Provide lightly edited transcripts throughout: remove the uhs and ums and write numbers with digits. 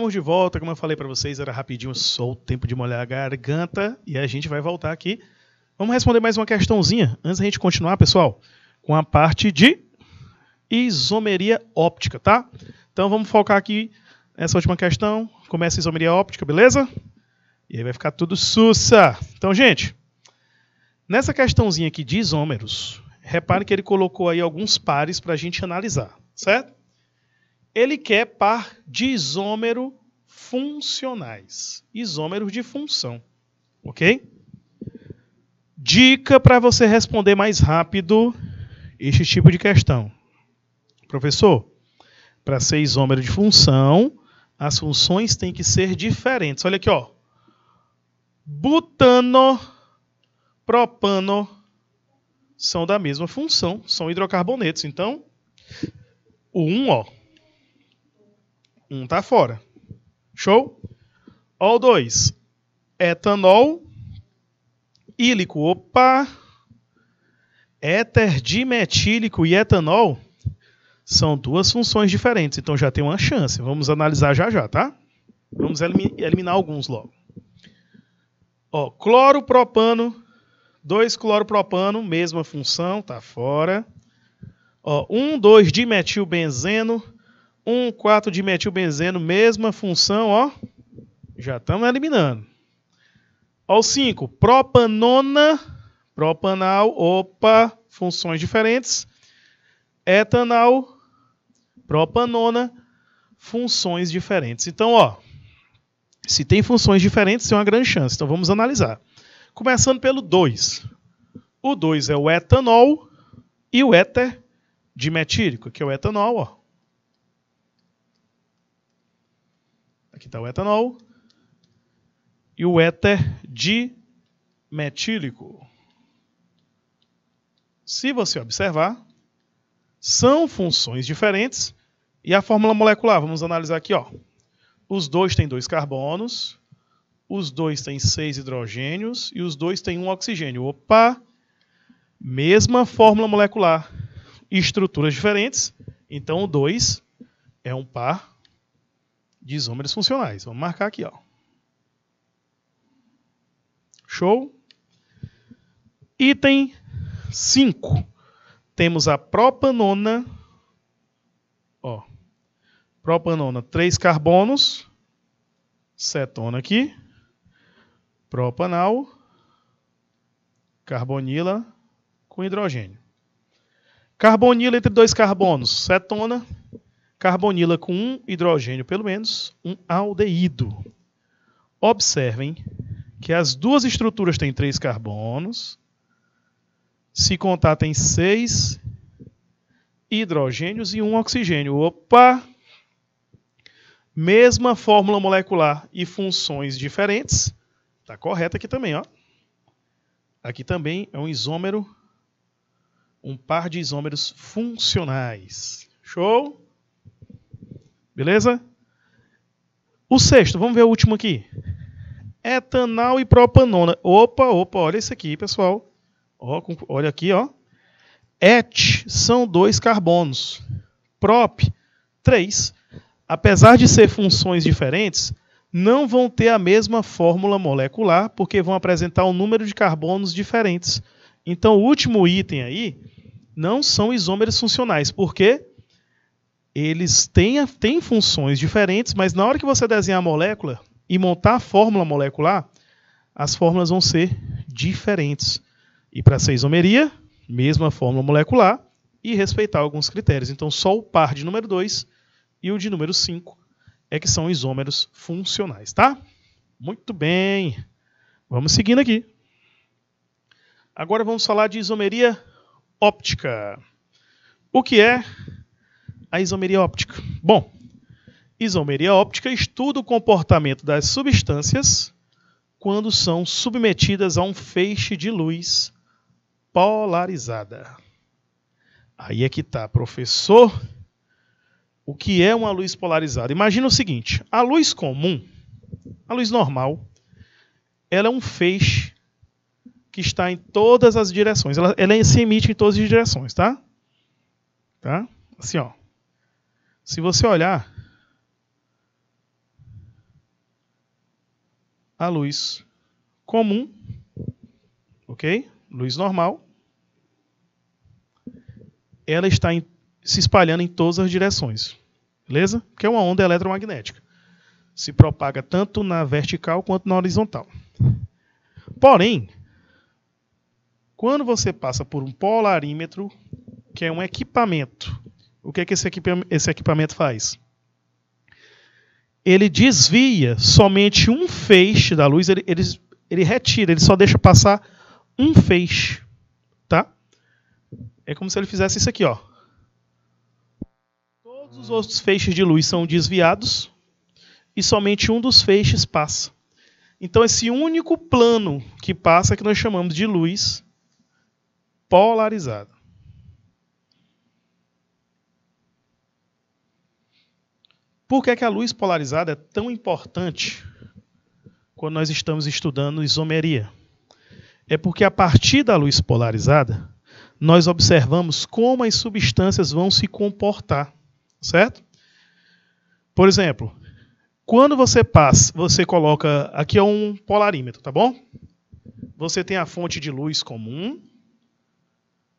Estamos de volta, como eu falei para vocês, era rapidinho, só o tempo de molhar a garganta e a gente vai voltar aqui. Vamos responder mais uma questãozinha antes da gente continuar, pessoal, com a parte de isomeria óptica, tá? Então vamos focar aqui nessa última questão. Começa a isomeria óptica, beleza? E aí vai ficar tudo sussa. Então, gente, nessa questãozinha aqui de isômeros, repare que ele colocou aí alguns pares para a gente analisar, certo? Ele quer par de isômero funcionais. Isômeros de função. Ok? Dica para você responder mais rápido este tipo de questão. Professor, para ser isômero de função, as funções têm que ser diferentes. Olha aqui, ó. Butano, propano são da mesma função, são hidrocarbonetos. Então, o 1, ó. 1 está fora. Show? Ó o 2. Etanol, ílico. Opa! Éter dimetílico e etanol são duas funções diferentes. Então já tem uma chance. Vamos analisar já, tá? Vamos eliminar alguns logo. Ó, cloropropano, 2-cloropropano, mesma função, tá fora. Ó, 1,2-dimetilbenzeno, 1,4-dimetilbenzeno, mesma função, ó. Já estamos eliminando. Ó, o 5, propanona, propanal, opa, funções diferentes. Etanal, propanona, funções diferentes. Então, ó, se tem funções diferentes, tem uma grande chance. Então, vamos analisar. Começando pelo 2. O 2 é o etanol e o éter dimetílico, que é o etanol, ó. Aqui está o etanol e o éter dimetílico. Se você observar, são funções diferentes. E a fórmula molecular, vamos analisar aqui, ó. Os dois têm 2 carbonos, os dois têm 6 hidrogênios e os dois têm 1 oxigênio. Opa! Mesma fórmula molecular, estruturas diferentes. Então, o 2 é um par de isômeros funcionais. Vamos marcar aqui, ó. Show? Item 5. Temos a propanona. Ó. Propanona, 3 carbonos. Cetona aqui. Propanal. Carbonila com hidrogênio. Carbonila entre 2 carbonos. Cetona. Carbonila com 1 hidrogênio, pelo menos, um aldeído. Observem que as duas estruturas têm 3 carbonos. Se contar, tem 6 hidrogênios e 1 oxigênio. Opa! Mesma fórmula molecular e funções diferentes. Está correto aqui também, ó. Aqui também é um isômero, um par de isômeros funcionais. Show? Beleza? O 6º, vamos ver o último aqui. Etanal e propanona. Opa, olha isso aqui, pessoal. Ó, olha aqui, ó. Et são 2 carbonos. Prop, 3. Apesar de ser funções diferentes, não vão ter a mesma fórmula molecular, porque vão apresentar um número de carbonos diferentes. Então, o último item aí não são isômeros funcionais, porque eles têm funções diferentes, mas na hora que você desenhar a molécula e montar a fórmula molecular, as fórmulas vão ser diferentes. E para ser isomeria, mesma fórmula molecular e respeitar alguns critérios. Então, só o par de número 2 e o de número 5 é que são isômeros funcionais, tá? Muito bem. Vamos seguindo aqui. Agora vamos falar de isomeria óptica. O que é a isomeria óptica? Bom, isomeria óptica estuda o comportamento das substâncias quando são submetidas a um feixe de luz polarizada. Aí é que está, professor. O que é uma luz polarizada? Imagina o seguinte, a luz comum, a luz normal, ela é um feixe que está em todas as direções. Ela se emite em todas as direções, tá? Tá? Assim, ó. Se você olhar, a luz comum, ok? Luz normal, ela está se espalhando em todas as direções, beleza? Que é uma onda eletromagnética. Se propaga tanto na vertical quanto na horizontal. Porém, quando você passa por um polarímetro, que é um equipamento, o que é que esse equipamento faz? Ele desvia somente um feixe da luz, ele retira, ele só deixa passar um feixe, tá? É como se ele fizesse isso aqui, ó. Todos os outros feixes de luz são desviados e somente um dos feixes passa. Então esse único plano que passa é que nós chamamos de luz polarizada. Por que a luz polarizada é tão importante quando nós estamos estudando isomeria? É porque a partir da luz polarizada, nós observamos como as substâncias vão se comportar, certo? Por exemplo, quando você coloca, aqui é um polarímetro, tá bom? Você tem a fonte de luz comum,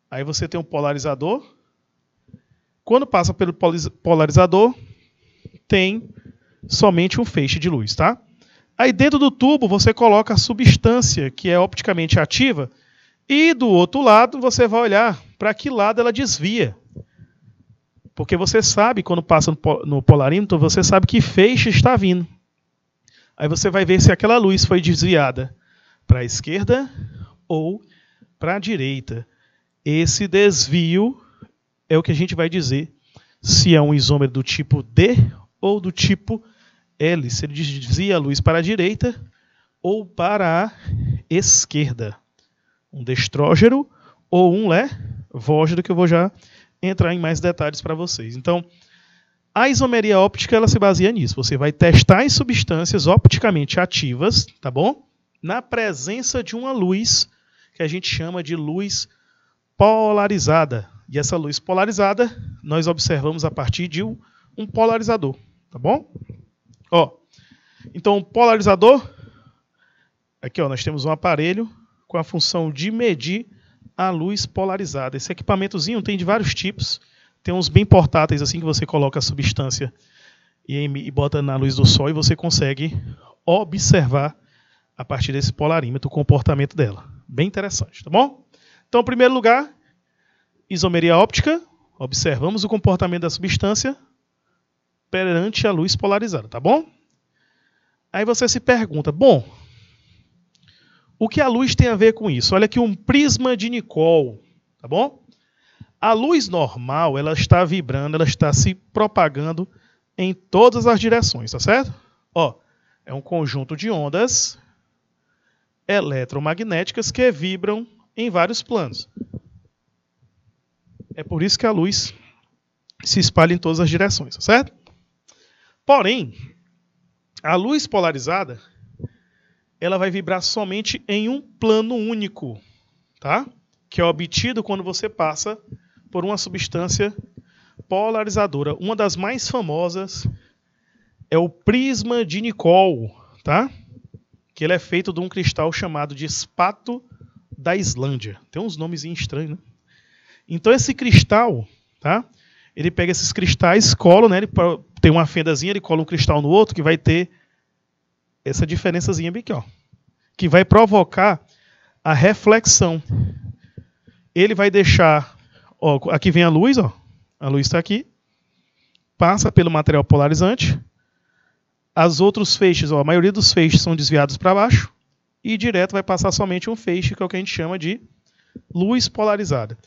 aí você tem um polarizador. Quando passa pelo polarizador, tem somente um feixe de luz, tá? Aí dentro do tubo você coloca a substância que é opticamente ativa e do outro lado você vai olhar para que lado ela desvia. Porque você sabe, quando passa no polarímetro, você sabe que feixe está vindo. Aí você vai ver se aquela luz foi desviada para a esquerda ou para a direita. Esse desvio é o que a gente vai dizer se é um isômero do tipo D ou do tipo L, se ele desvia a luz para a direita ou para a esquerda. Um destrógeno ou um levógeno, que eu vou já entrar em mais detalhes para vocês. Então, a isomeria óptica ela se baseia nisso. Você vai testar as substâncias opticamente ativas, tá bom? Na presença de uma luz que a gente chama de luz polarizada. E essa luz polarizada nós observamos a partir de um polarizador, tá bom? Ó, então, o polarizador, aqui ó, nós temos um aparelho com a função de medir a luz polarizada. Esse equipamentozinho tem de vários tipos. Tem uns bem portáteis assim que você coloca a substância e bota na luz do sol e você consegue observar a partir desse polarímetro o comportamento dela. Bem interessante, tá bom? Então, em primeiro lugar, isomeria óptica. Observamos o comportamento da substância perante a luz polarizada, tá bom? Aí você se pergunta, bom, o que a luz tem a ver com isso? Olha aqui um prisma de Nicol, tá bom? A luz normal, ela está vibrando, ela está se propagando em todas as direções, tá certo? Ó, é um conjunto de ondas eletromagnéticas que vibram em vários planos. É por isso que a luz se espalha em todas as direções, tá certo? Porém, a luz polarizada, ela vai vibrar somente em um plano único, tá? Que é obtido quando você passa por uma substância polarizadora. Uma das mais famosas é o prisma de Nicol, tá? Que ele é feito de um cristal chamado de espato da Islândia. Tem uns nomes estranhos, né? Então esse cristal, tá? Ele pega esses cristais, cola, né? Ele tem uma fendazinha, ele cola um cristal no outro que vai ter essa diferençazinha bem aqui, ó, que vai provocar a reflexão. Ele vai deixar, ó, aqui vem a luz, ó, a luz está aqui, passa pelo material polarizante, as outros feixes, ó, a maioria dos feixes são desviados para baixo e direto vai passar somente um feixe, que é o que a gente chama de luz polarizada.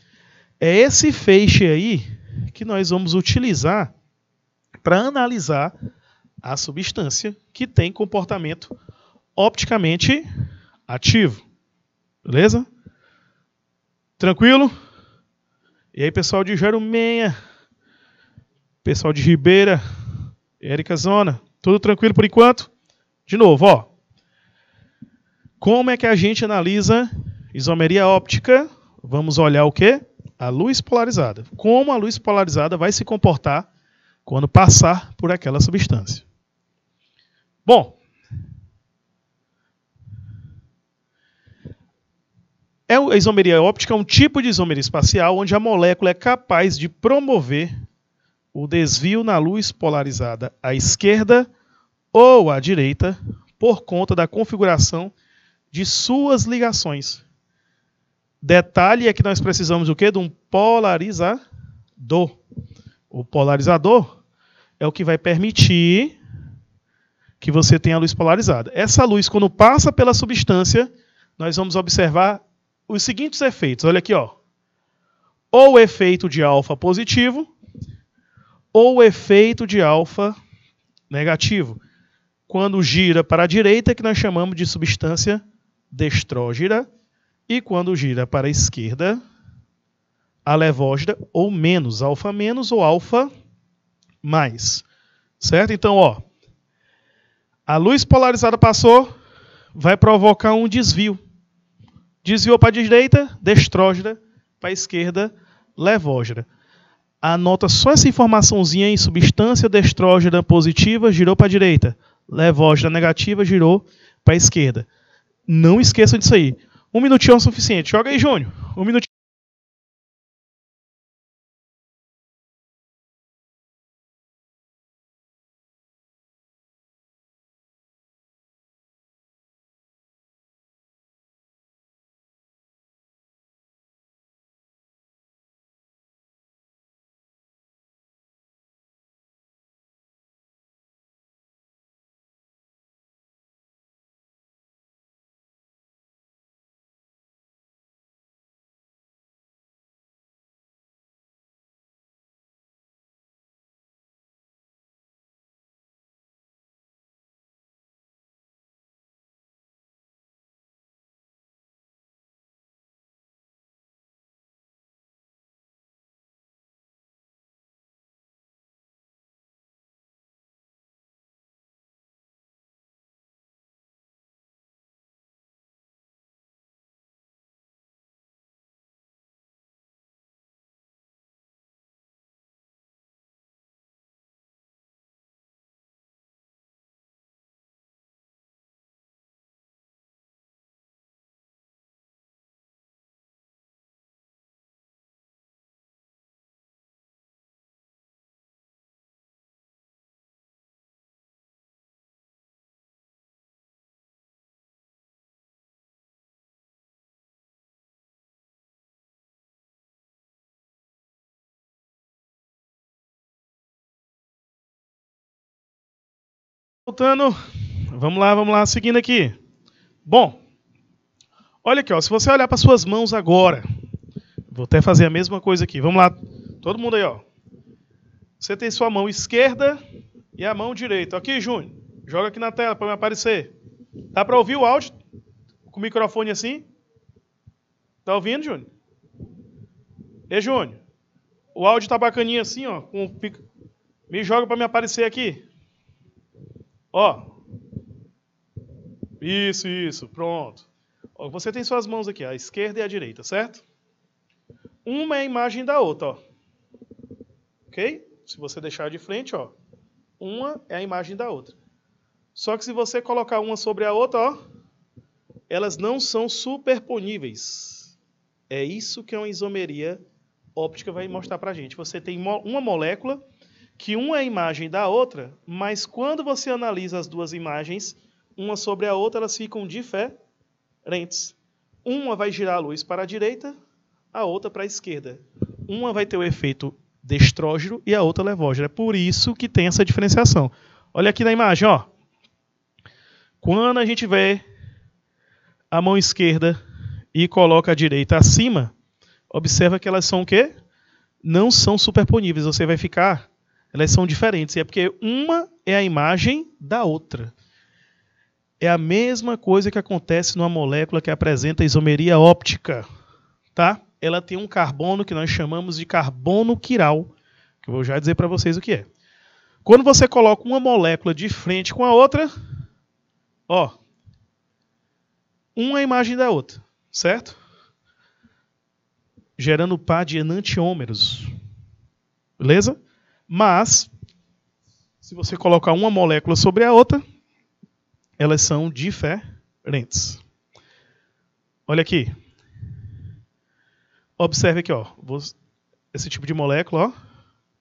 É esse feixe aí que nós vamos utilizar para analisar a substância que tem comportamento opticamente ativo. Beleza? Tranquilo? E aí, pessoal de Jerumenha, pessoal de Ribeira, Érica Zona, tudo tranquilo por enquanto? De novo, ó. Como é que a gente analisa isomeria óptica? Vamos olhar o quê? A luz polarizada. Como a luz polarizada vai se comportar quando passar por aquela substância. Bom, A isomeria óptica é um tipo de isomeria espacial onde a molécula é capaz de promover o desvio na luz polarizada à esquerda ou à direita por conta da configuração de suas ligações. Detalhe é que nós precisamos do quê? De um polarizador. O polarizador é o que vai permitir que você tenha a luz polarizada. Essa luz, quando passa pela substância, nós vamos observar os seguintes efeitos. Olha aqui, ó. Ou o efeito de alfa positivo, ou o efeito de alfa negativo. Quando gira para a direita, que nós chamamos de substância destrógira, e quando gira para a esquerda, a levógira, ou menos, alfa menos ou alfa mais. Certo? Então, ó, a luz polarizada passou, vai provocar um desvio. Desviou para a direita, destrógira, para a esquerda, levógira. Anota só essa informaçãozinha aí, substância destrógena positiva, girou para a direita. Levógena negativa, girou para a esquerda. Não esqueçam disso aí. 1 minutinho é o suficiente. Joga aí, Júnior. 1 minutinho. Voltando, vamos lá, seguindo aqui. Bom, olha aqui, ó, se você olhar para suas mãos agora, vou até fazer a mesma coisa aqui. Vamos lá, todo mundo aí, ó. Você tem sua mão esquerda e a mão direita. Aqui, Júnior, joga aqui na tela para me aparecer. Dá para ouvir o áudio com o microfone assim? Tá ouvindo, Júnior? Ei, Júnior, o áudio tá bacaninha assim, ó. Me joga para me aparecer aqui. Ó. Isso, pronto. Ó, você tem suas mãos aqui, a esquerda e a direita, certo? Uma é a imagem da outra, ó. Ok? Se você deixar de frente, ó. Uma é a imagem da outra. Só que se você colocar uma sobre a outra, ó, elas não são superponíveis. É isso que uma isomeria óptica vai mostrar pra gente. Você tem uma molécula que uma é a imagem da outra, mas quando você analisa as duas imagens, uma sobre a outra, elas ficam diferentes. Uma vai girar a luz para a direita, a outra para a esquerda. Uma vai ter o efeito destrógeno e a outra levógeno. É por isso que tem essa diferenciação. Olha aqui na imagem, ó. Quando a gente vê a mão esquerda e coloca a direita acima, observa que elas são o quê? Não são superponíveis. Você vai ficar... Elas são diferentes. É porque uma é a imagem da outra. É a mesma coisa que acontece numa molécula que apresenta isomeria óptica. Tá? Ela tem um carbono que nós chamamos de carbono quiral. Que eu vou já dizer para vocês o que é. Quando você coloca uma molécula de frente com a outra, ó, uma é a imagem da outra. Certo? Gerando par de enantiômeros. Beleza? Mas, se você colocar uma molécula sobre a outra, elas são diferentes. Olha aqui. Observe aqui, ó, esse tipo de molécula, ó.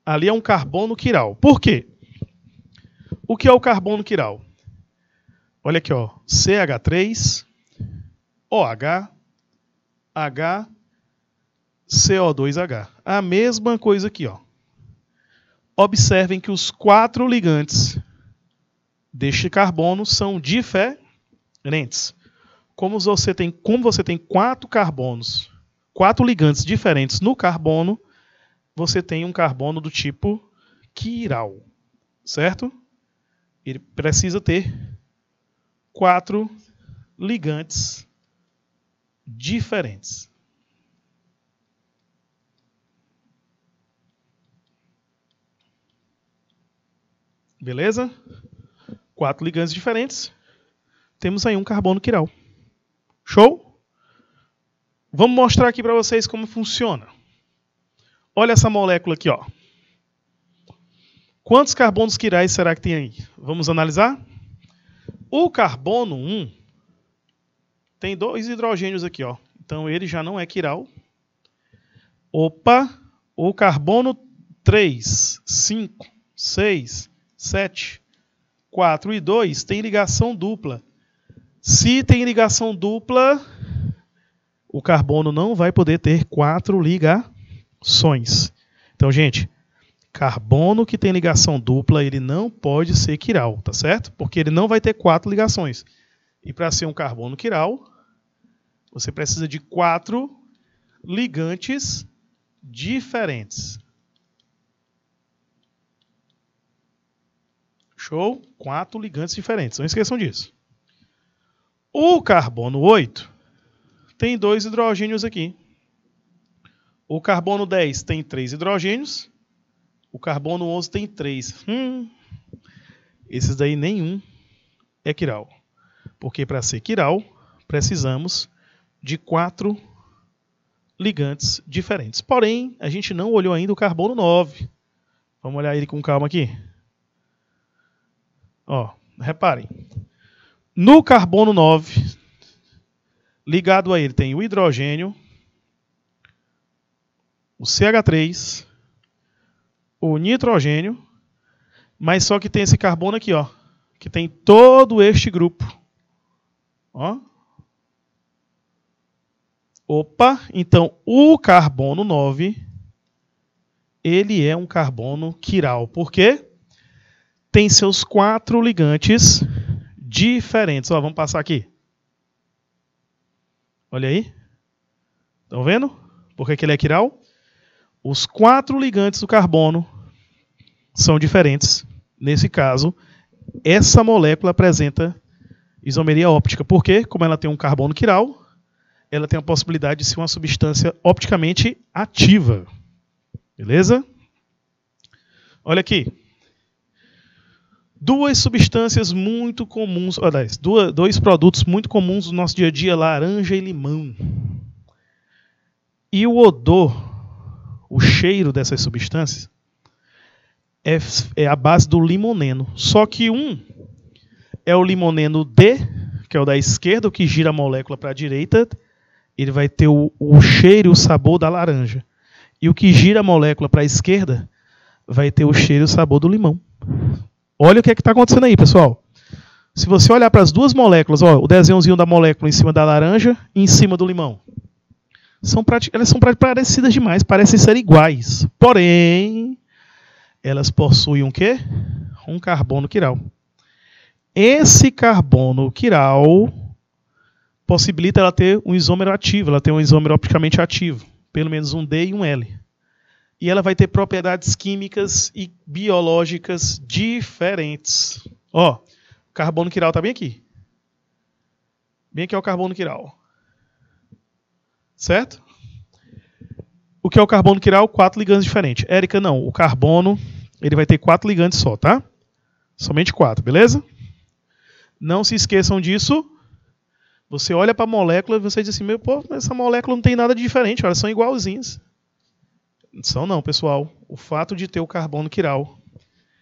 Ali é um carbono quiral. Por quê? O que é o carbono quiral? Olha aqui, ó, CH3, OH, H, CO2H. A mesma coisa aqui, ó. Observem que os 4 ligantes deste carbono são diferentes. Como você tem 4 carbonos, 4 ligantes diferentes no carbono, você tem um carbono do tipo quiral, certo? Ele precisa ter 4 ligantes diferentes. Beleza? 4 ligantes diferentes. Temos aí um carbono quiral. Show? Vamos mostrar aqui para vocês como funciona. Olha essa molécula aqui, ó. Quantos carbonos quirais será que tem aí? Vamos analisar? O carbono 1 tem 2 hidrogênios aqui, ó. Então ele já não é quiral. Opa! O carbono 3, 5, 6, 7, 4 e 2 tem ligação dupla. Se tem ligação dupla, o carbono não vai poder ter 4 ligações. Então, gente, carbono que tem ligação dupla, ele não pode ser quiral, tá certo? Porque ele não vai ter 4 ligações. E para ser um carbono quiral, você precisa de 4 ligantes diferentes. Show? 4 ligantes diferentes. Não esqueçam disso. O carbono 8 tem 2 hidrogênios aqui. O carbono 10 tem 3 hidrogênios. O carbono 11 tem 3. Esses daí nenhum é quiral. Porque para ser quiral, precisamos de 4 ligantes diferentes. Porém, a gente não olhou ainda o carbono 9. Vamos olhar ele com calma aqui. Ó, reparem. No carbono 9, ligado a ele tem o hidrogênio, o CH3, o nitrogênio, mas só que tem esse carbono aqui, ó, que tem todo este grupo. Ó. Opa, então o carbono 9, ele é um carbono quiral. Por quê? Tem seus 4 ligantes diferentes. Ó, vamos passar aqui. Olha aí. Estão vendo? Por que ele é quiral? Os 4 ligantes do carbono são diferentes. Nesse caso, essa molécula apresenta isomeria óptica. Por quê? Como ela tem um carbono quiral, ela tem a possibilidade de ser uma substância opticamente ativa. Beleza? Olha aqui. 2 substâncias muito comuns, aliás, 2 produtos muito comuns no nosso dia a dia, laranja e limão. E o odor, o cheiro dessas substâncias é a base do limoneno. Só que um é o limoneno D, que é o da esquerda, o que gira a molécula para a direita. Ele vai ter o cheiro e o sabor da laranja. E o que gira a molécula para a esquerda vai ter o cheiro e o sabor do limão. Olha o que está acontecendo aí, pessoal. Se você olhar para as 2 moléculas, ó, o desenhozinho da molécula em cima da laranja e em cima do limão. Elas são parecidas demais, parecem ser iguais. Porém, elas possuem um quê? Um carbono quiral. Esse carbono quiral possibilita ela ter um isômero ativo, ela tem um isômero opticamente ativo, pelo menos um D e um L. E ela vai ter propriedades químicas e biológicas diferentes. Ó, o carbono quiral está bem aqui. Bem aqui é o carbono quiral. Certo? O que é o carbono quiral? 4 ligantes diferentes. Érica, não. O carbono, ele vai ter 4 ligantes só, tá? Somente 4, beleza? Não se esqueçam disso. Você olha para a molécula e você diz assim, essa molécula não tem nada de diferente, elas são igualzinhas. São não, pessoal. O fato de ter o carbono quiral,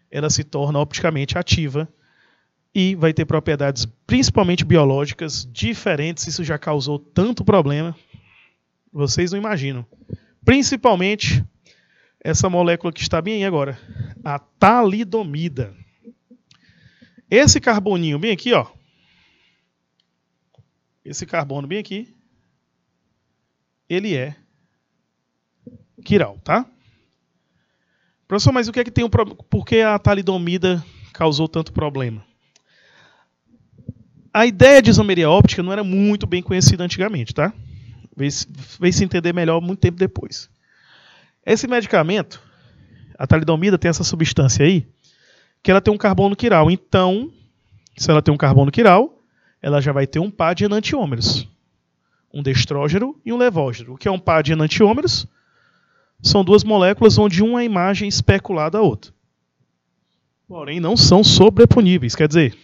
ela se torna opticamente ativa e vai ter propriedades principalmente biológicas diferentes. Isso já causou tanto problema. Vocês não imaginam. Principalmente essa molécula que está bem aí agora, a talidomida. Esse carboninho bem aqui, ó. Esse carbono bem aqui, ele é quiral, tá? Professor, mas o que é que tem por que a talidomida causou tanto problema? A ideia de isomeria óptica não era muito bem conhecida antigamente, tá? Veio se entender melhor muito tempo depois. Esse medicamento, a talidomida, tem essa substância aí, que ela tem um carbono quiral. Então, se ela tem um carbono quiral, ela já vai ter um par de enantiômeros. Um destrógeno e um levógeno. O que é um par de enantiômeros? São duas moléculas onde uma é imagem especulada à outra. Porém, não são sobreponíveis. Quer dizer,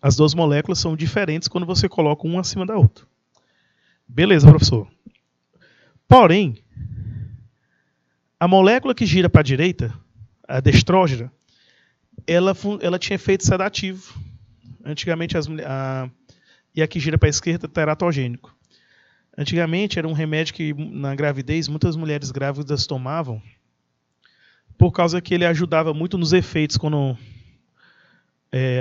as duas moléculas são diferentes quando você coloca uma acima da outra. Beleza, professor. Porém, a molécula que gira para a direita, a destrógena, ela tinha efeito sedativo. Antigamente, e a que gira para a esquerda, teratogênico. Antigamente, era um remédio que, na gravidez, muitas mulheres grávidas tomavam, por causa que ele ajudava muito nos efeitos, quando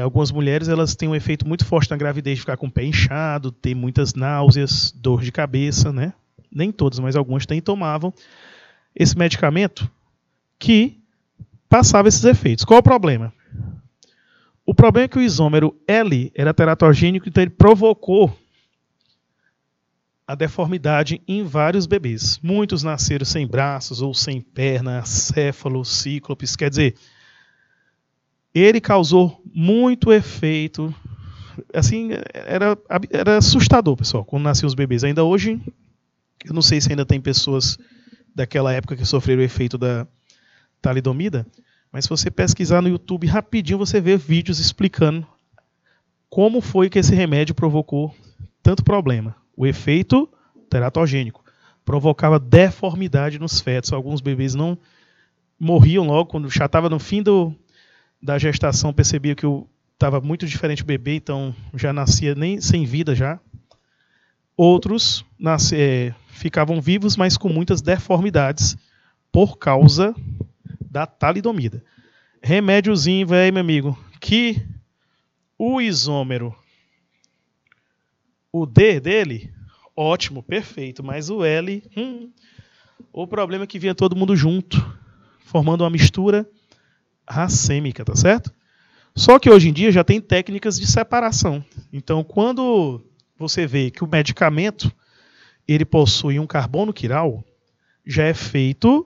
algumas mulheres elas têm um efeito muito forte na gravidez, de ficar com o pé inchado, ter muitas náuseas, dor de cabeça, né? Nem todas, mas algumas tomavam esse medicamento que passava esses efeitos. Qual o problema? O problema é que o isômero L era teratogênico, então ele provocou a deformidade em vários bebês. Muitos nasceram sem braços ou sem perna, acéfalos, cíclopes. Quer dizer, ele causou muito efeito. Assim, era assustador, pessoal, quando nasciam os bebês. Ainda hoje, eu não sei se ainda tem pessoas daquela época que sofreram o efeito da talidomida, mas se você pesquisar no YouTube rapidinho, você vê vídeos explicando como foi que esse remédio provocou tanto problema. O efeito teratogênico provocava deformidade nos fetos. Alguns bebês não morriam logo, quando já estava no fim da gestação, percebia que estava muito diferente o bebê, então já nascia nem sem vida já. Outros ficavam vivos, mas com muitas deformidades por causa da talidomida. Remédiozinho, velho, meu amigo, que o isômero, o D dele, ótimo, perfeito, mas o L, o problema é que vinha todo mundo junto, formando uma mistura racêmica, tá certo? Só que hoje em dia já tem técnicas de separação. Então, quando você vê que o medicamento ele possui um carbono quiral, já é feito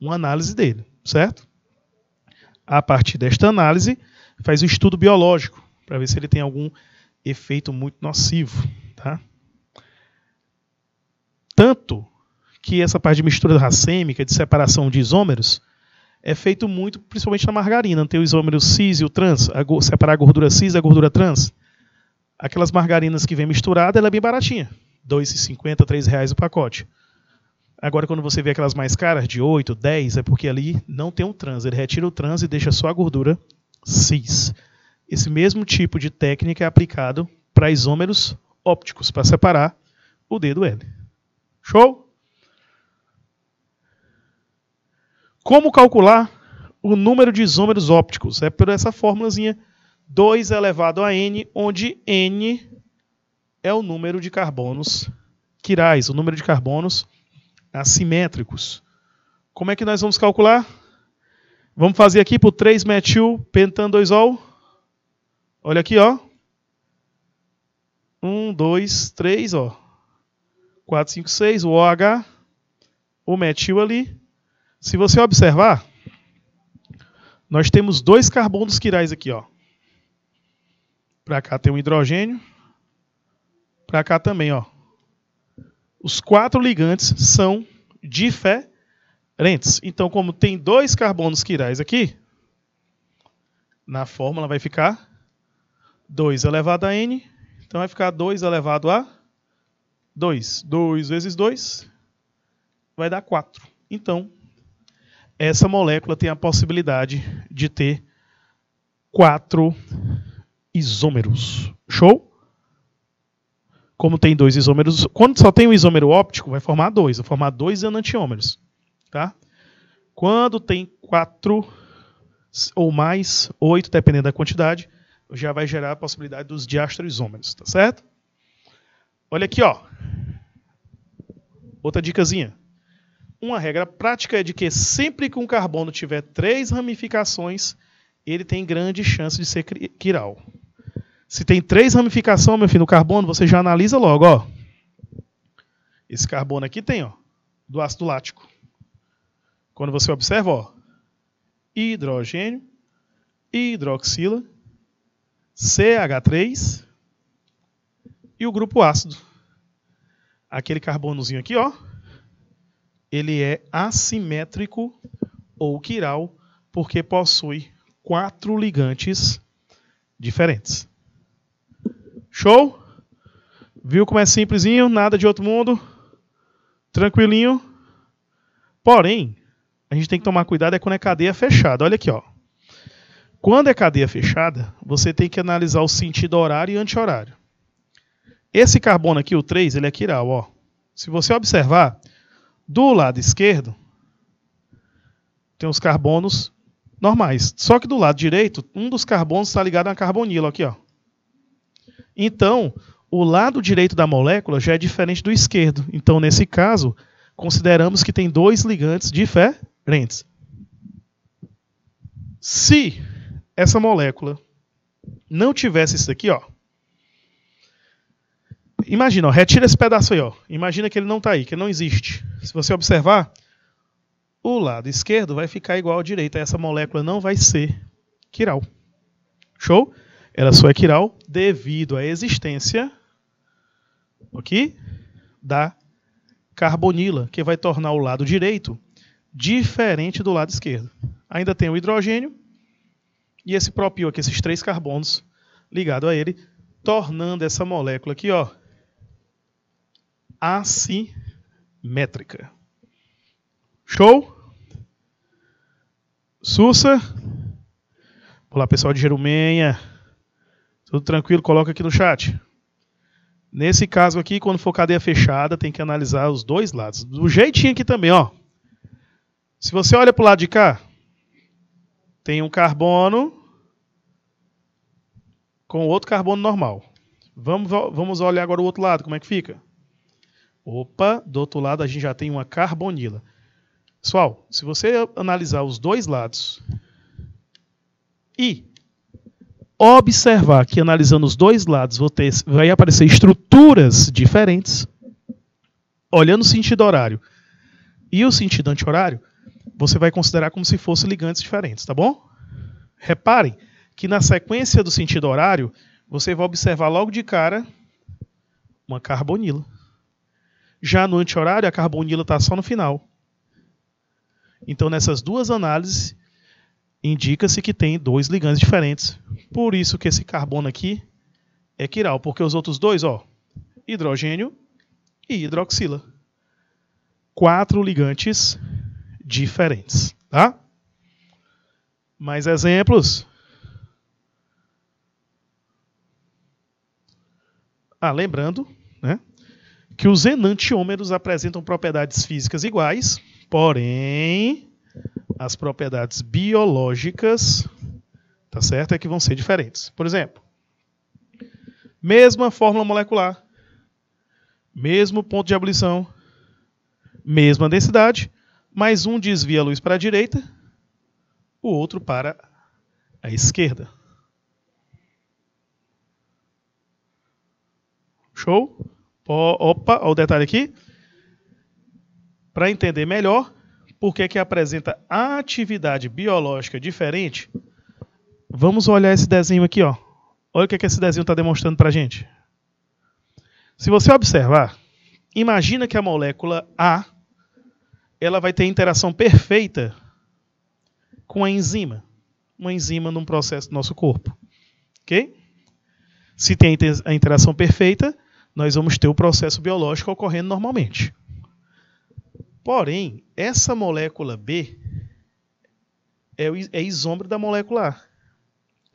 uma análise dele, certo? A partir desta análise, faz um estudo biológico para ver se ele tem algum efeito muito nocivo, tá? Tanto que essa parte de mistura racêmica, de separação de isômeros, é feito muito, principalmente na margarina. Tem o isômero cis e o trans, separar a gordura cis da gordura trans. Aquelas margarinas que vem misturada, ela é bem baratinha. R$ 2,50, R$ 3,00 o pacote. Agora, quando você vê aquelas mais caras, de 8, 10, é porque ali não tem um trans. Ele retira o trans e deixa só a gordura cis. Esse mesmo tipo de técnica é aplicado para isômeros ópticos, para separar o D do L. Show? Como calcular o número de isômeros ópticos? É por essa fórmulazinha 2 elevado a N, onde N é o número de carbonos quirais, o número de carbonos assimétricos. Como é que nós vamos calcular? Vamos fazer aqui por 3-metil-pentan-2-ol. Olha aqui, ó. 1, 2, 3, ó. 4, 5, 6, o OH, o metil ali. Se você observar, nós temos 2 carbonos quirais aqui, ó. Para cá tem um hidrogênio. Para cá também, ó. Os 4 ligantes são diferentes. Então, como tem 2 carbonos quirais aqui, na fórmula vai ficar 2 elevado a N. Então, vai ficar 2 elevado a 2. 2 vezes 2 vai dar 4. Então, essa molécula tem a possibilidade de ter 4 isômeros. Show? como tem dois isômeros, quando só tem um isômero óptico, vai formar dois enantiômeros. Tá? Quando tem 4 ou mais, 8, dependendo da quantidade, já vai gerar a possibilidade dos diastroisômeros, tá certo? Olha aqui, ó. Outra dicasinha. Uma regra prática é de que sempre que um carbono tiver 3 ramificações, ele tem grande chance de ser quiral. Se tem 3 ramificações, meu filho, no carbono, você já analisa logo, ó. Esse carbono aqui tem, ó, do ácido lático. Quando você observa, ó, hidrogênio, hidroxila, CH3 e o grupo ácido. Aquele carbonozinho aqui, ó, ele é assimétrico ou quiral porque possui 4 ligantes diferentes. Show? Viu como é simplesinho? Nada de outro mundo? Tranquilinho? Porém, a gente tem que tomar cuidado quando é cadeia fechada. Olha aqui, ó. Quando é cadeia fechada, você tem que analisar o sentido horário e anti-horário. Esse carbono aqui, o 3, ele é quiral, ó. Se você observar, do lado esquerdo, tem os carbonos normais. Só que do lado direito, um dos carbonos está ligado a carbonilo, aqui, ó. Então, o lado direito da molécula já é diferente do esquerdo. Então, nesse caso, consideramos que tem 2 ligantes diferentes. Se essa molécula não tivesse isso aqui, ó. Imagina, ó, retira esse pedaço aí, ó. Imagina que ele não está aí, que ele não existe. Se você observar, o lado esquerdo vai ficar igual ao direito. Essa molécula não vai ser quiral. Show? Ela só é quiral devido à existência, aqui, da carbonila, que vai tornar o lado direito diferente do lado esquerdo. Ainda tem o hidrogênio e esse propil aqui, esses 3 carbonos ligados a ele, tornando essa molécula aqui, ó, assimétrica. Show? Sussa? Olá, pessoal de Jerumenha. Tudo tranquilo? Coloca aqui no chat. Nesse caso aqui, quando for cadeia fechada, tem que analisar os 2 lados. Do jeitinho aqui também, ó. Se você olha para o lado de cá, tem um carbono com outro carbono normal. Vamos olhar agora o outro lado, como é que fica? Opa, do outro lado a gente já tem uma carbonila. Pessoal, se você analisar os 2 lados e observar que analisando os 2 lados vai aparecer estruturas diferentes, olhando o sentido horário e o sentido anti-horário, você vai considerar como se fossem ligantes diferentes, tá bom? Reparem que na sequência do sentido horário, você vai observar logo de cara uma carbonila. Já no anti-horário, a carbonila está só no final. Então, nessas 2 análises, indica-se que tem 2 ligantes diferentes. Por isso que esse carbono aqui é quiral, porque os outros 2, ó, hidrogênio e hidroxila. 4 ligantes diferentes, tá? Mais exemplos? Lembrando, né, que os enantiômeros apresentam propriedades físicas iguais, porém as propriedades biológicas, tá certo, é que vão ser diferentes. Por exemplo, mesma fórmula molecular, mesmo ponto de ebulição, mesma densidade, mas um desvia a luz para a direita, o outro para a esquerda. Show? Opa, olha o detalhe aqui. Para entender melhor por que apresenta atividade biológica diferente, vamos olhar esse desenho aqui, ó. Olha o que esse desenho está demonstrando para a gente. Se você observar, imagina que a molécula A ela vai ter interação perfeita com a enzima. Uma enzima num processo do nosso corpo. Ok? Se tem a interação perfeita, nós vamos ter o processo biológico ocorrendo normalmente. Porém, essa molécula B é isômero da molécula A.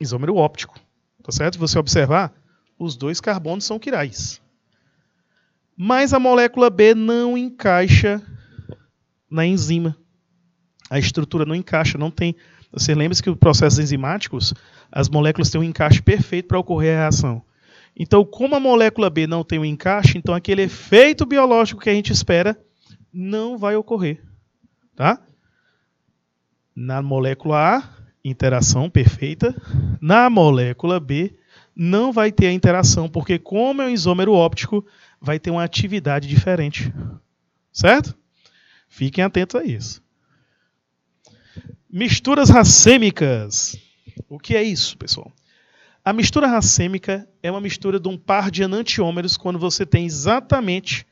Isômero óptico. Tá certo? Se você observar, os 2 carbonos são quirais. Mas a molécula B não encaixa na enzima. A estrutura não encaixa, não tem... Você lembra que os processos enzimáticos, as moléculas têm um encaixe perfeito para ocorrer a reação. Então, como a molécula B não tem um encaixe, então aquele efeito biológico que a gente espera não vai ocorrer. Tá? Na molécula A, interação perfeita. Na molécula B, não vai ter a interação, porque como é um isômero óptico, vai ter uma atividade diferente. Certo? Fiquem atentos a isso. Misturas racêmicas. O que é isso, pessoal? A mistura racêmica é uma mistura de um par de enantiômeros quando você tem exatamente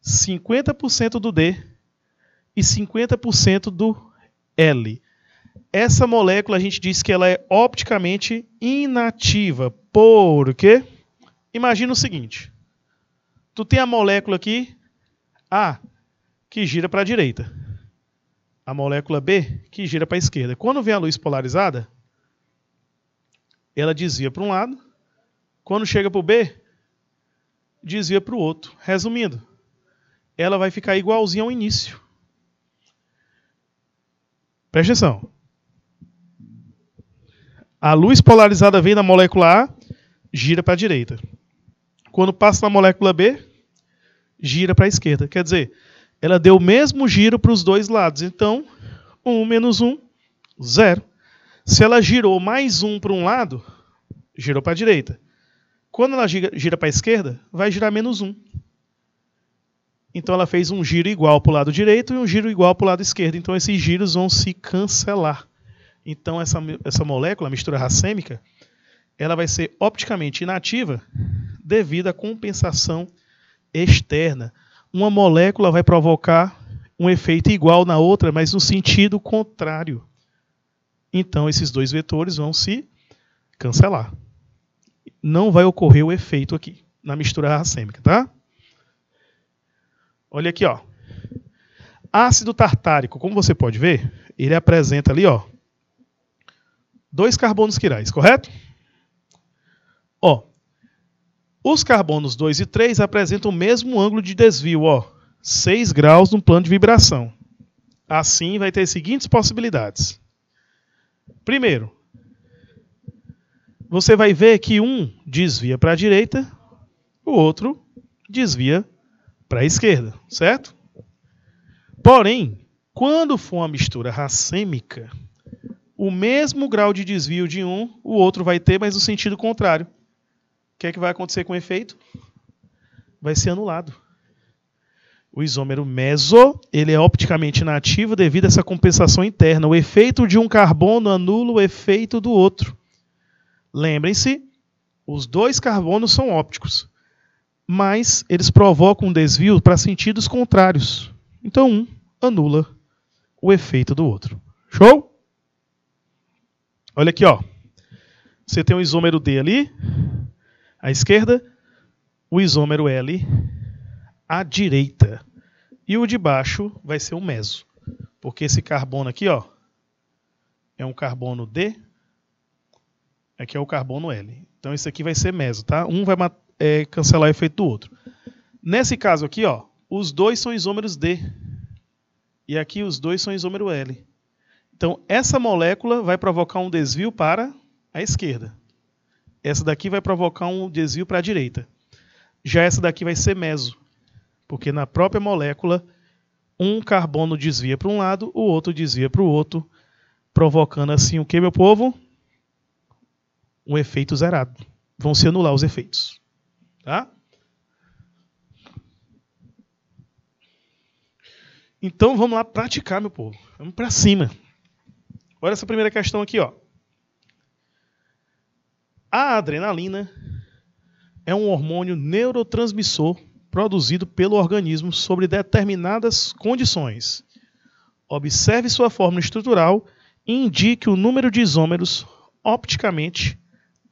50% do D e 50% do L. Essa molécula a gente diz que ela é opticamente inativa. Por quê? Imagina o seguinte. Tu tem a molécula aqui, A, que gira para a direita. A molécula B, que gira para a esquerda. Quando vem a luz polarizada, ela desvia para um lado. Quando chega para o B, desvia para o outro. Resumindo, ela vai ficar igualzinha ao início. Presta atenção. A luz polarizada vem da molécula A, gira para a direita. Quando passa na molécula B, gira para a esquerda. Quer dizer, ela deu o mesmo giro para os dois lados. Então, 1 menos 1, 0. Se ela girou mais 1 para um lado, girou para a direita. Quando ela gira para a esquerda, vai girar menos 1. Então ela fez um giro igual para o lado direito e um giro igual para o lado esquerdo. Então esses giros vão se cancelar. Então essa molécula, a mistura racêmica, ela vai ser opticamente inativa devido à compensação externa. Uma molécula vai provocar um efeito igual na outra, mas no sentido contrário. Então esses dois vetores vão se cancelar. Não vai ocorrer o efeito aqui na mistura racêmica, tá? Olha aqui, ó. Ácido tartárico, como você pode ver, ele apresenta ali, ó, 2 carbonos quirais, correto? Ó, os carbonos 2 e 3 apresentam o mesmo ângulo de desvio, ó, 6 graus no plano de vibração. Assim, vai ter as seguintes possibilidades. Primeiro, você vai ver que um desvia para a direita, o outro desvia para a esquerda, certo? Porém, quando for uma mistura racêmica, o mesmo grau de desvio de um, o outro vai ter, mas no sentido contrário. O que é que vai acontecer com o efeito? Vai ser anulado. O isômero meso, ele é opticamente inativo devido a essa compensação interna. O efeito de um carbono anula o efeito do outro. Lembrem-se, os 2 carbonos são ópticos, mas eles provocam um desvio para sentidos contrários. Então, um anula o efeito do outro. Show? Olha aqui, ó. Você tem o isômero D ali, à esquerda, o isômero L à direita. E o de baixo vai ser o meso. Porque esse carbono aqui, ó, é um carbono D, aqui é o carbono L. Então esse aqui vai ser meso, tá? Um vai cancelar o efeito do outro. Nesse caso aqui, ó, os 2 são isômeros D. E aqui os 2 são isômero L. Então essa molécula vai provocar um desvio para a esquerda. Essa daqui vai provocar um desvio para a direita. Já essa daqui vai ser meso. Porque na própria molécula, um carbono desvia para um lado, o outro desvia para o outro, provocando assim o que, meu povo? Um efeito zerado. Vão se anular os efeitos. Tá? Então vamos lá praticar, meu povo. Vamos para cima. Olha essa primeira questão aqui, ó. A adrenalina é um hormônio neurotransmissor produzido pelo organismo sobre determinadas condições. Observe sua fórmula estrutural e indique o número de isômeros opticamente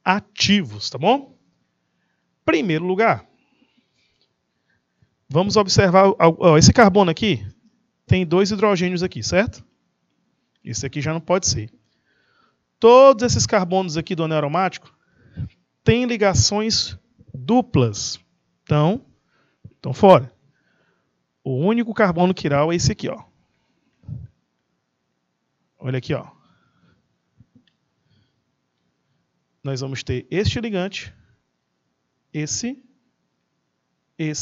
ativos, tá bom? Primeiro lugar, vamos observar, ó, esse carbono aqui tem 2 hidrogênios aqui, certo? Esse aqui já não pode ser. Todos esses carbonos aqui do anel aromático têm ligações duplas. Então Estão fora. O único carbono quiral é esse aqui, ó. Olha aqui, ó. Nós vamos ter este ligante, esse e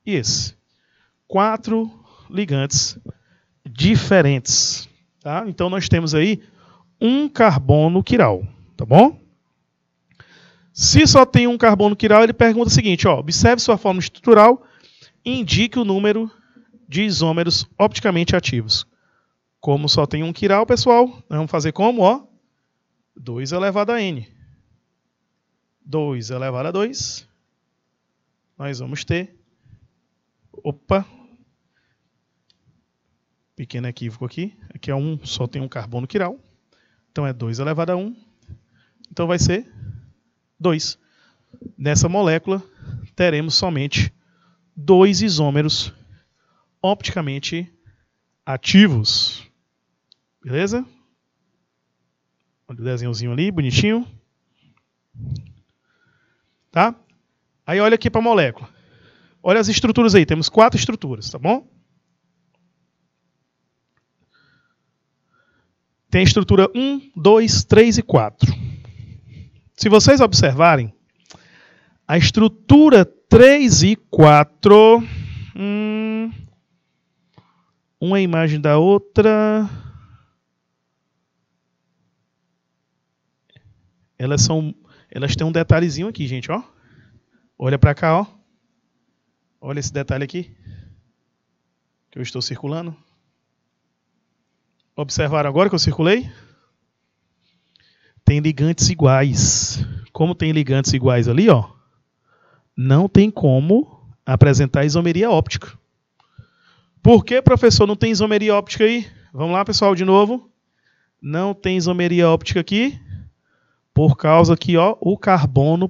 esse. 4 ligantes diferentes. Tá? Então nós temos aí um carbono quiral. Tá bom? Se só tem um carbono quiral, ele pergunta o seguinte, ó, observe sua forma estrutural e indique o número de isômeros opticamente ativos. Como só tem um quiral, pessoal, nós vamos fazer como? Ó, 2 elevado a n. 2 elevado a 2. Nós vamos ter... Opa! Pequeno equívoco aqui. Aqui é 1, só tem um carbono quiral. Então é 2 elevado a 1. Então vai ser 2. Nessa molécula, teremos somente 2 isômeros opticamente ativos. Beleza? Olha o desenhozinho ali, bonitinho. Tá? Aí olha aqui para a molécula. Olha as estruturas aí. Temos 4 estruturas, tá bom? Tem a estrutura 1, 2, 3 e 4. Se vocês observarem, a estrutura 3 e 4... uma é a imagem da outra. Elas têm um detalhezinho aqui, gente, ó. Olha para cá, ó. Olha esse detalhe aqui que eu estou circulando. Observaram agora que eu circulei? Tem ligantes iguais. Como tem ligantes iguais ali, ó, não tem como apresentar isomeria óptica. Por que, professor, não tem isomeria óptica aí? Vamos lá, pessoal, de novo. Não tem isomeria óptica aqui, por causa que, ó, o carbono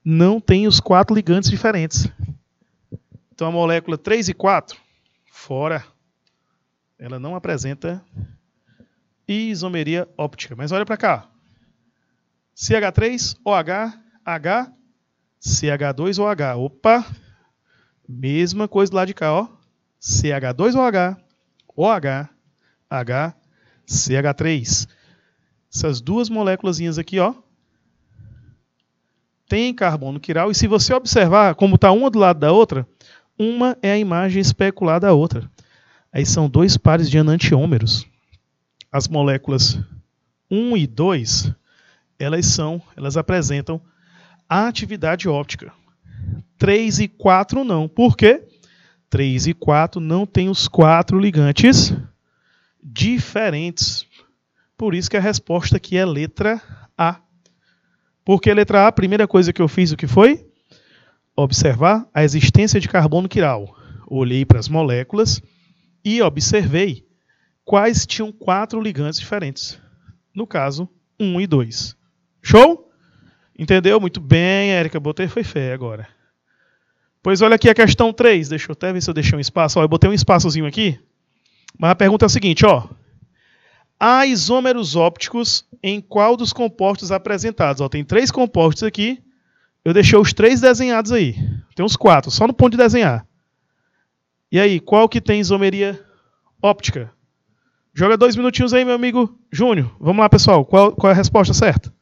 não tem os 4 ligantes diferentes. Então a molécula 3 e 4, fora. Ela não apresenta isomeria óptica. Mas olha para cá. CH3, OH, H, CH2OH. Opa! Mesma coisa do lado de cá, ó. CH2OH, OH, H, CH3. Essas duas moléculazinhas aqui, ó, tem carbono quiral. E se você observar como está uma do lado da outra, uma é a imagem especular da outra. Aí são 2 pares de enantiômeros. As moléculas 1 e 2, elas apresentam a atividade óptica. 3 e 4 não. Por quê? 3 e 4 não tem os 4 ligantes diferentes. Por isso que a resposta aqui é letra A. Porque a letra A, a primeira coisa que eu fiz, o que foi? Observar a existência de carbono quiral. Olhei para as moléculas e observei quais tinham 4 ligantes diferentes. No caso, 1 e 2. Show? Entendeu? Muito bem, Érica. Botei foi fé agora. Pois olha aqui a questão 3. Deixa eu até ver se eu deixei um espaço. Ó, eu botei um espaçozinho aqui. Mas a pergunta é a seguinte, ó. Há isômeros ópticos em qual dos compostos apresentados? Ó, tem 3 compostos aqui. Eu deixei os 3 desenhados aí. Tem uns 4, só no ponto de desenhar. E aí, qual que tem isomeria óptica? Joga 2 minutinhos aí, meu amigo Júnior. Vamos lá, pessoal. Qual é a resposta certa?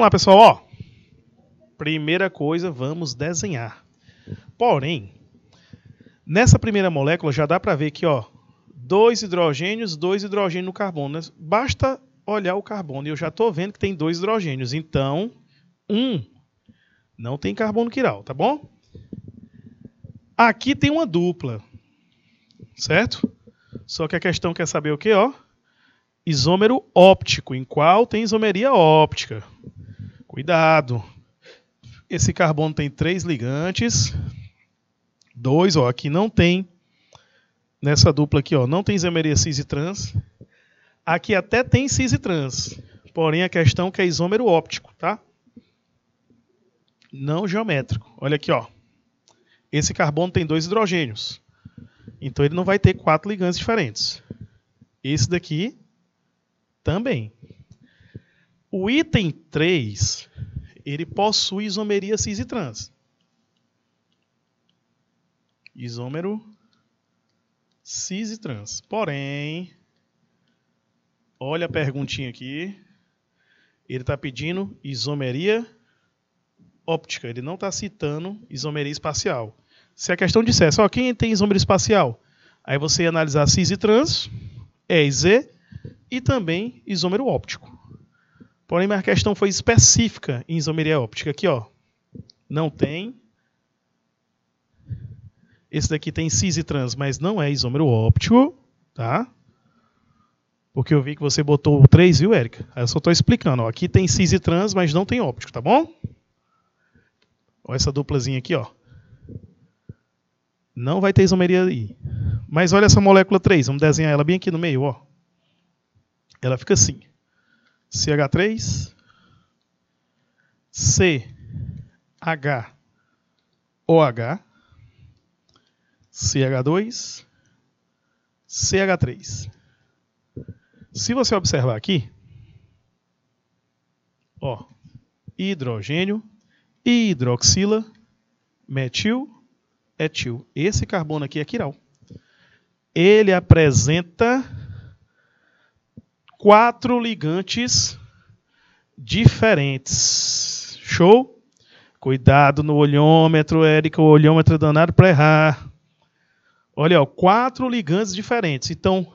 lá, pessoal, ó. Primeira coisa, vamos desenhar. Porém, nessa primeira molécula já dá para ver que, ó, 2 hidrogênios no carbono. Né? Basta olhar o carbono e eu já estou vendo que tem 2 hidrogênios. Então, não tem carbono quiral, tá bom? Aqui tem uma dupla, certo? Só que a questão quer saber o quê, ó? Isômero óptico. Em qual tem isomeria óptica? Cuidado. Esse carbono tem 3 ligantes. 2, ó, aqui não tem. Nessa dupla aqui, ó, não tem isomeria cis e trans. Aqui até tem cis e trans. Porém, a questão é que é isômero óptico, tá? Não geométrico. Olha aqui, ó. Esse carbono tem 2 hidrogênios. Então ele não vai ter 4 ligantes diferentes. Esse daqui também. O item 3, ele possui isomeria cis e trans. Isômero cis e trans. Porém, olha a perguntinha aqui. Ele está pedindo isomeria óptica. Ele não está citando isomeria espacial. Se a questão dissesse, ó, quem tem isômero espacial? Aí você ia analisar cis e trans, E e Z, e também isômero óptico. Porém, a questão foi específica em isomeria óptica. Aqui, ó, não tem. Esse daqui tem cis e trans, mas não é isômero óptico, tá? Porque eu vi que você botou o 3, viu, Érica? Aí eu só estou explicando, ó. Aqui tem cis e trans, mas não tem óptico, tá bom? Olha essa duplazinha aqui, ó. Não vai ter isomeria aí. Mas olha essa molécula 3, vamos desenhar ela bem aqui no meio, ó. Ela fica assim. CH3, CHOH, CH2, CH3. Se você observar aqui, ó, hidrogênio, hidroxila, metil, etil. Esse carbono aqui é quiral. Ele apresenta 4 ligantes diferentes. Show? Cuidado no olhômetro, Érica. O olhômetro é danado para errar. Olha, ó, 4 ligantes diferentes. Então,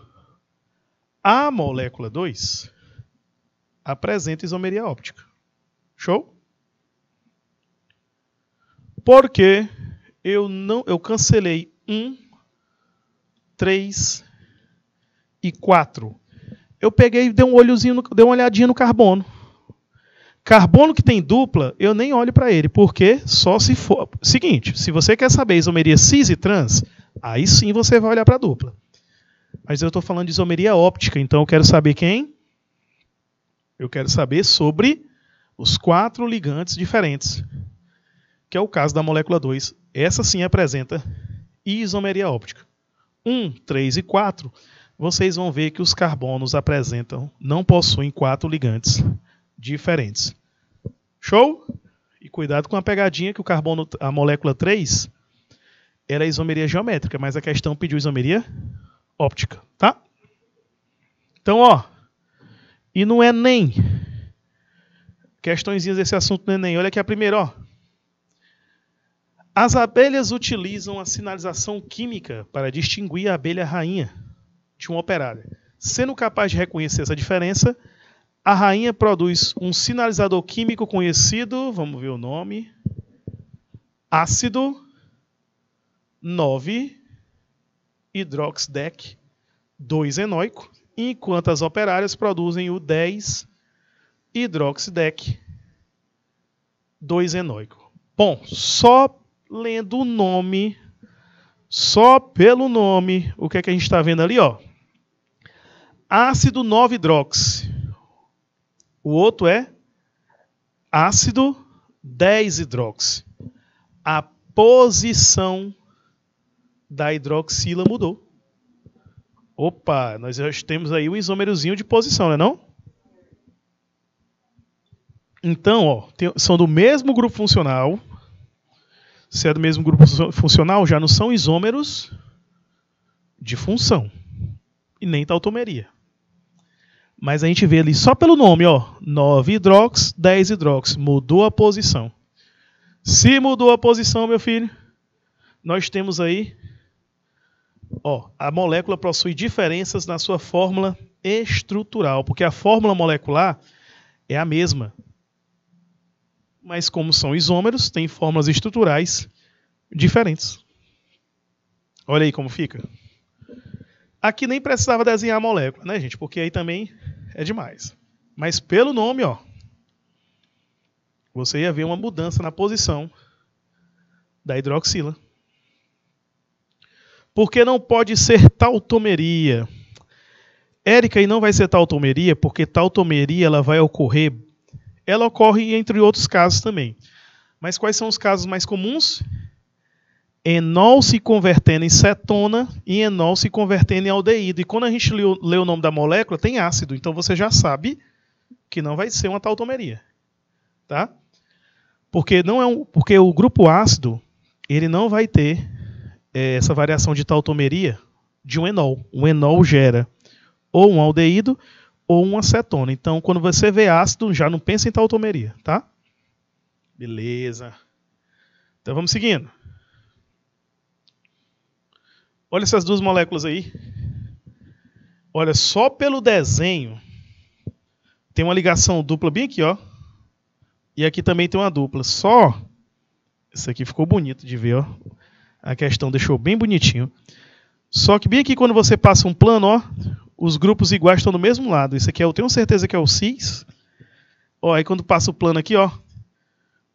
a molécula 2 apresenta isomeria óptica. Show? Porque eu cancelei 1, 3 e 4. Eu peguei e dei uma olhadinha no carbono. Carbono que tem dupla, eu nem olho para ele, porque só se for... Seguinte, se você quer saber isomeria cis e trans, aí sim você vai olhar para a dupla. Mas eu estou falando de isomeria óptica, então eu quero saber quem? Eu quero saber sobre os 4 ligantes diferentes, que é o caso da molécula 2. Essa sim apresenta isomeria óptica. 1, 3 e 4, vocês vão ver que os carbonos não possuem 4 ligantes diferentes. Show? E cuidado com a pegadinha que o carbono, a molécula 3, era isomeria geométrica, mas a questão pediu isomeria óptica, tá? Então, ó, e não é nem questõezinhas desse assunto, não é nem. Olha aqui a primeira, ó. As abelhas utilizam a sinalização química para distinguir a abelha rainha de uma operária. Sendo capaz de reconhecer essa diferença, a rainha produz um sinalizador químico conhecido, vamos ver o nome, ácido 9-hidroxidec 2-enóico, enquanto as operárias produzem o 10-hidroxidec 2-enóico. Bom, só lendo o nome, só pelo nome, o que é que a gente está vendo ali, ó? Ácido 9-hidroxi. O outro é ácido 10-hidroxi. A posição da hidroxila mudou. Opa, nós já temos aí um isômerozinho de posição, não é não? Então, ó, são do mesmo grupo funcional. Se é do mesmo grupo funcional, já não são isômeros de função. E nem tautomeria. Mas a gente vê ali só pelo nome, ó, 9 hidrox, 10 hidrox. Mudou a posição. Se mudou a posição, meu filho, nós temos aí, ó, a molécula possui diferenças na sua fórmula estrutural, porque a fórmula molecular é a mesma. Mas como são isômeros, tem fórmulas estruturais diferentes. Olha aí como fica. Aqui nem precisava desenhar a molécula, né, gente? Porque aí também é demais. Mas pelo nome, ó, você ia ver uma mudança na posição da hidroxila. Porque não pode ser tautomeria. Érica, e não vai ser tautomeria, porque tautomeria ela vai ocorrer. Ela ocorre entre outros casos também. Mas quais são os casos mais comuns? Enol se convertendo em cetona e enol se convertendo em aldeído. E quando a gente lê o nome da molécula, tem ácido. Então você já sabe que não vai ser uma tautomeria. Tá? Porque, porque o grupo ácido ele não vai ter essa variação de tautomeria de um enol. Um enol gera ou um aldeído ou uma cetona. Então, quando você vê ácido, já não pensa em tautomeria. Tá? Beleza. Então vamos seguindo. Olha essas duas moléculas aí. Olha, só pelo desenho tem uma ligação dupla bem aqui, ó. E aqui também tem uma dupla. Só isso aqui ficou bonito de ver, ó. A questão deixou bem bonitinho. Só que bem aqui quando você passa um plano, ó, os grupos iguais estão do mesmo lado. Isso aqui eu tenho certeza que é o cis. Ó, aí quando passa o plano aqui, ó,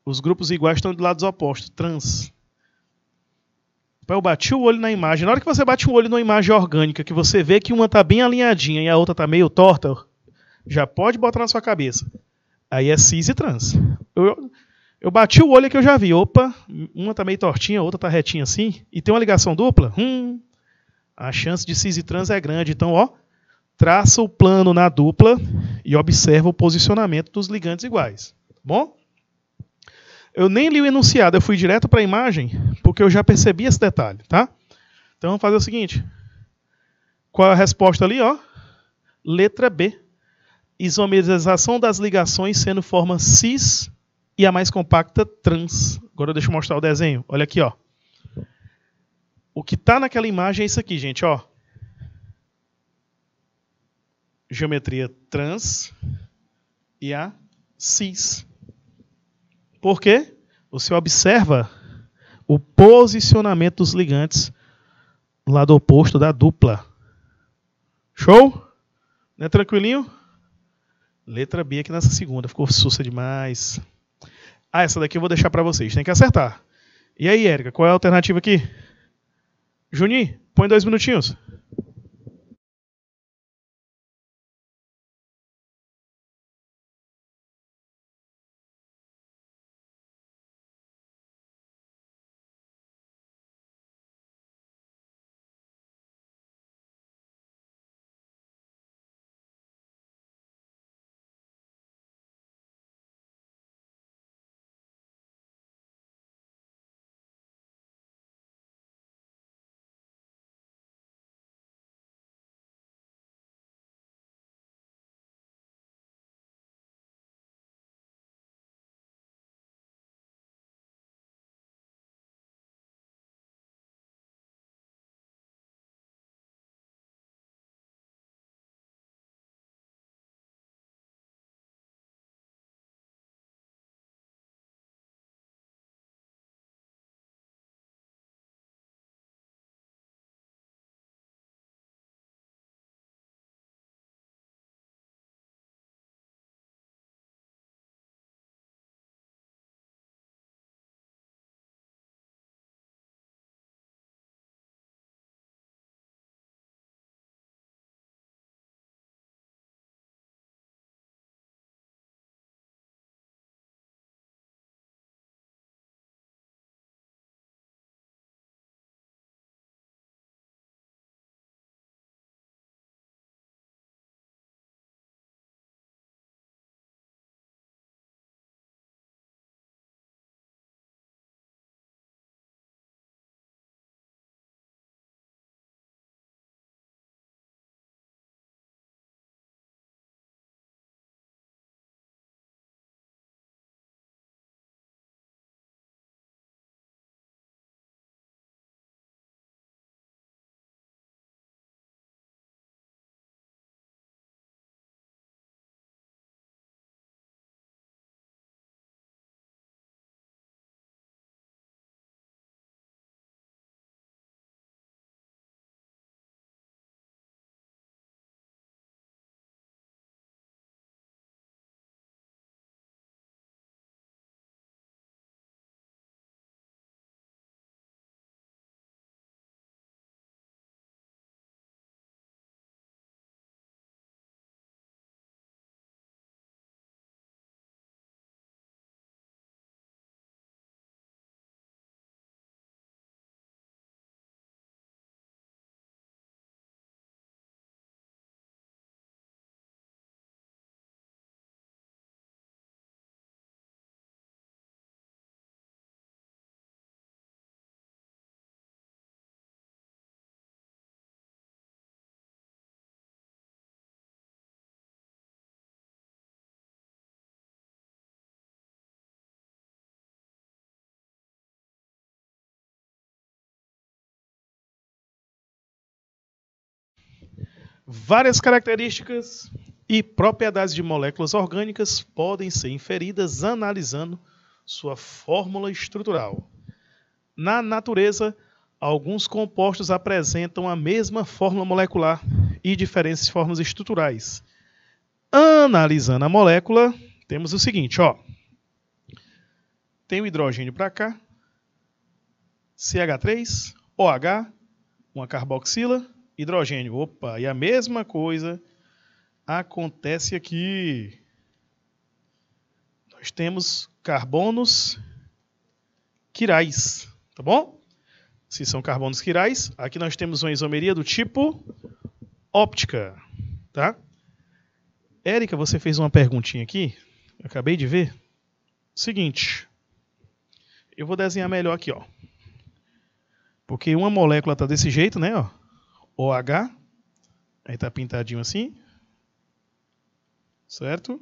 os grupos iguais estão de lados opostos, trans. Eu bati o olho na imagem. Na hora que você bate o olho numa imagem orgânica, que você vê que uma está bem alinhadinha e a outra está meio torta, já pode botar na sua cabeça. Aí é cis e trans. Eu bati o olho aqui, eu já vi. Opa, uma está meio tortinha, a outra está retinha assim. E tem uma ligação dupla? A chance de cis e trans é grande. Então, ó, traça o plano na dupla e observa o posicionamento dos ligandes iguais. Tá bom? Eu nem li o enunciado, eu fui direto para a imagem, porque eu já percebi esse detalhe, tá? Então vamos fazer o seguinte. Qual é a resposta ali, ó? Letra B. Isomerização das ligações sendo forma cis e a mais compacta trans. Agora deixa eu mostrar o desenho. Olha aqui, ó. O que está naquela imagem é isso aqui, gente, ó. Geometria trans e a cis. Por quê? Você observa o posicionamento dos ligantes do lado oposto da dupla. Show? Não é tranquilinho? Letra B aqui nessa segunda. Ficou sussa demais. Ah, essa daqui eu vou deixar para vocês. Tem que acertar. E aí, Érica, qual é a alternativa aqui? Juninho, põe 2 minutinhos. Várias características e propriedades de moléculas orgânicas podem ser inferidas analisando sua fórmula estrutural. Na natureza, alguns compostos apresentam a mesma fórmula molecular e diferentes formas estruturais. Analisando a molécula, temos o seguinte, ó. Tem o hidrogênio para cá, CH3, OH, uma carboxila, hidrogênio. Opa, e a mesma coisa acontece aqui. Nós temos carbonos quirais, tá bom? Se são carbonos quirais, aqui nós temos uma isomeria do tipo óptica, tá? Érica, você fez uma perguntinha aqui, eu acabei de ver. Seguinte, eu vou desenhar melhor aqui, ó. Porque uma molécula está desse jeito, né? Ó. OH, aí está pintadinho assim, certo?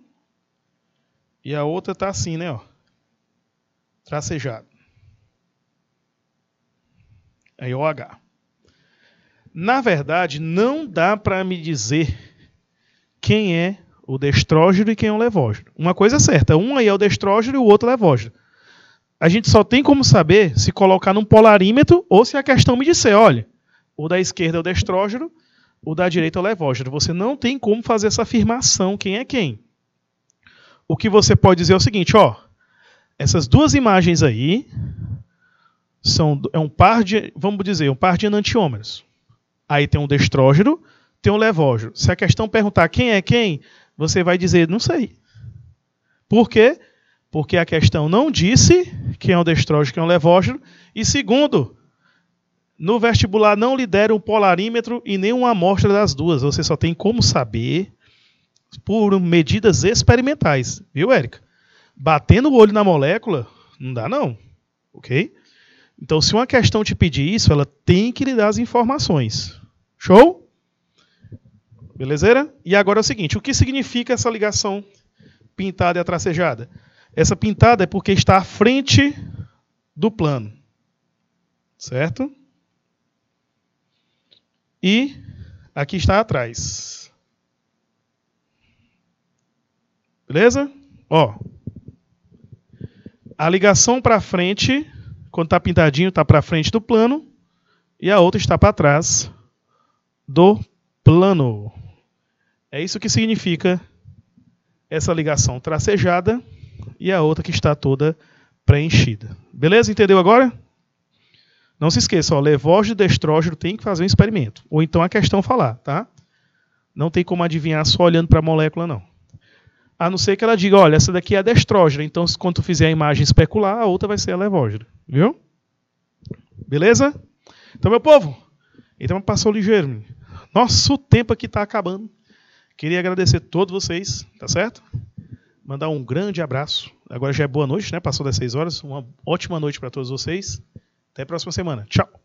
E a outra está assim, né? Ó. Tracejado. Aí OH. Na verdade, não dá para me dizer quem é o destrógeno e quem é o levógeno. Uma coisa é certa, um aí é o destrógeno e o outro é o levógeno. A gente só tem como saber se colocar num polarímetro ou se a questão me disser, olha, o da esquerda é o destrógeno, o da direita é o levógeno. Você não tem como fazer essa afirmação, quem é quem. O que você pode dizer é o seguinte, ó, essas duas imagens aí é um par de, vamos dizer, um par de enantiômeros. Aí tem um destrógeno, tem um levógeno. Se a questão perguntar quem é quem, você vai dizer, não sei. Por quê? Porque a questão não disse quem é o destrógeno e quem é o levógeno. E segundo, no vestibular não lhe deram um polarímetro e nem uma amostra das duas. Você só tem como saber por medidas experimentais. Viu, Érica? Batendo o olho na molécula, não dá não. Ok? Então, se uma questão te pedir isso, ela tem que lhe dar as informações. Show? Belezeira? E agora é o seguinte, o que significa essa ligação pintada e tracejada? Essa pintada é porque está à frente do plano. Certo? E aqui está atrás. Beleza? Ó. A ligação para frente, quando está pintadinho, está para frente do plano. E a outra está para trás do plano. É isso que significa essa ligação tracejada e a outra que está toda preenchida. Beleza? Entendeu agora? Não se esqueça, ó, levógeno e destrógeno tem que fazer um experimento. Ou então a questão falar, tá? Não tem como adivinhar só olhando para a molécula, não. A não ser que ela diga, olha, essa daqui é a destrógeno. Então, quando tu fizer a imagem especular, a outra vai ser a levógeno. Viu? Beleza? Então, meu povo, então passou ligeiro. Nosso tempo aqui está acabando. Queria agradecer a todos vocês, tá certo? Mandar um grande abraço. Agora já é boa noite, né? Passou das 6 horas. Uma ótima noite para todos vocês. Até a próxima semana. Tchau!